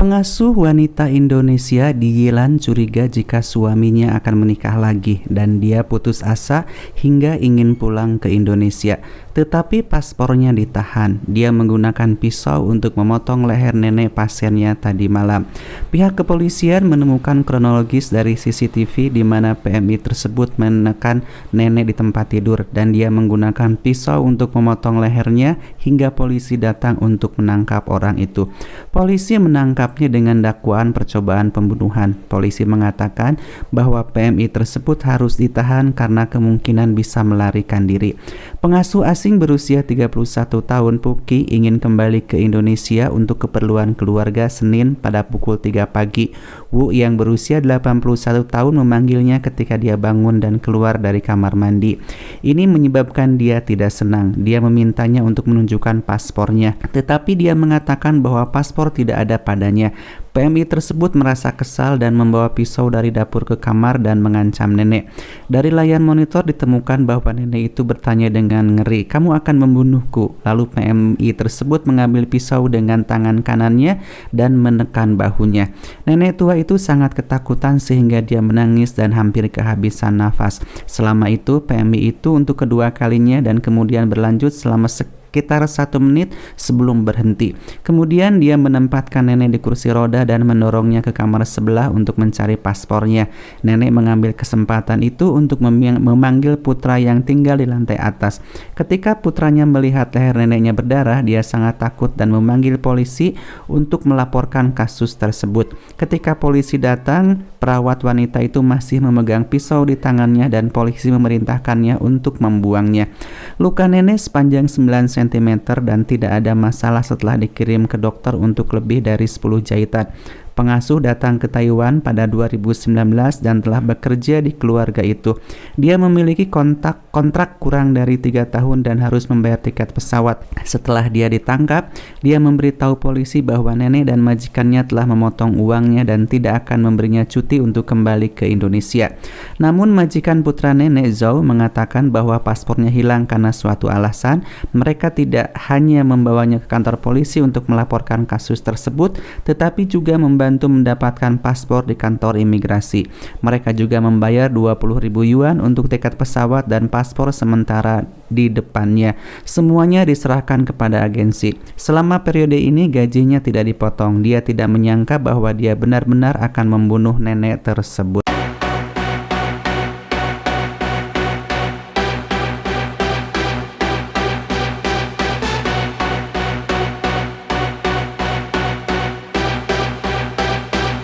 Pengasuh wanita Indonesia di Yilan curiga jika suaminya akan menikah lagi dan dia putus asa hingga ingin pulang ke Indonesia. Tetapi paspornya ditahan. Dia menggunakan pisau untuk memotong leher nenek pasiennya tadi malam. Pihak kepolisian menemukan kronologis dari CCTV di mana PMI tersebut menekan nenek di tempat tidur dan dia menggunakan pisau untuk memotong lehernya hingga polisi datang untuk menangkap orang itu. Polisi menangkapnya dengan dakwaan percobaan pembunuhan. Polisi mengatakan bahwa PMI tersebut harus ditahan karena kemungkinan bisa melarikan diri. Pengasuh asing berusia 31 tahun Puki ingin kembali ke Indonesia untuk keperluan keluarga Senin pada pukul 3 pagi. Wu yang berusia 81 tahun memanggilnya ketika dia bangun dan keluar dari kamar mandi. Ini menyebabkan dia tidak senang. Dia memintanya untuk menunjukkan paspornya, tetapi dia mengatakan bahwa paspor tidak ada padanya. PMI tersebut merasa kesal dan membawa pisau dari dapur ke kamar dan mengancam nenek. Dari layar monitor ditemukan bahwa nenek itu bertanya dengan ngeri, "Kamu akan membunuhku?" Lalu PMI tersebut mengambil pisau dengan tangan kanannya dan menekan bahunya. Nenek tua itu sangat ketakutan sehingga dia menangis dan hampir kehabisan nafas. Selama itu PMI itu untuk kedua kalinya dan kemudian berlanjut selama sekitar 1 menit sebelum berhenti. Kemudian dia menempatkan nenek di kursi roda dan mendorongnya ke kamar sebelah untuk mencari paspornya. Nenek mengambil kesempatan itu untuk memanggil putra yang tinggal di lantai atas. Ketika putranya melihat leher neneknya berdarah, dia sangat takut dan memanggil polisi untuk melaporkan kasus tersebut. Ketika polisi datang, perawat wanita itu masih memegang pisau di tangannya dan polisi memerintahkannya untuk membuangnya. Luka nenek sepanjang 9 cm dan tidak ada masalah setelah dikirim ke dokter untuk lebih dari 10 jahitan. Pengasuh datang ke Taiwan pada 2019 dan telah bekerja di keluarga itu. Dia memiliki kontrak kurang dari 3 tahun dan harus membayar tiket pesawat. Setelah dia ditangkap, dia memberitahu polisi bahwa nenek dan majikannya telah memotong uangnya dan tidak akan memberinya cuti untuk kembali ke Indonesia. Namun majikan putra nenek Zhou mengatakan bahwa paspornya hilang karena suatu alasan. Mereka tidak hanya membawanya ke kantor polisi untuk melaporkan kasus tersebut, tetapi juga membantu mendapatkan paspor di kantor imigrasi. Mereka juga membayar 20.000 yuan untuk tiket pesawat dan paspor sementara di depannya. Semuanya diserahkan kepada agensi. Selama periode ini gajinya tidak dipotong. Dia tidak menyangka bahwa dia benar-benar akan membunuh nenek tersebut.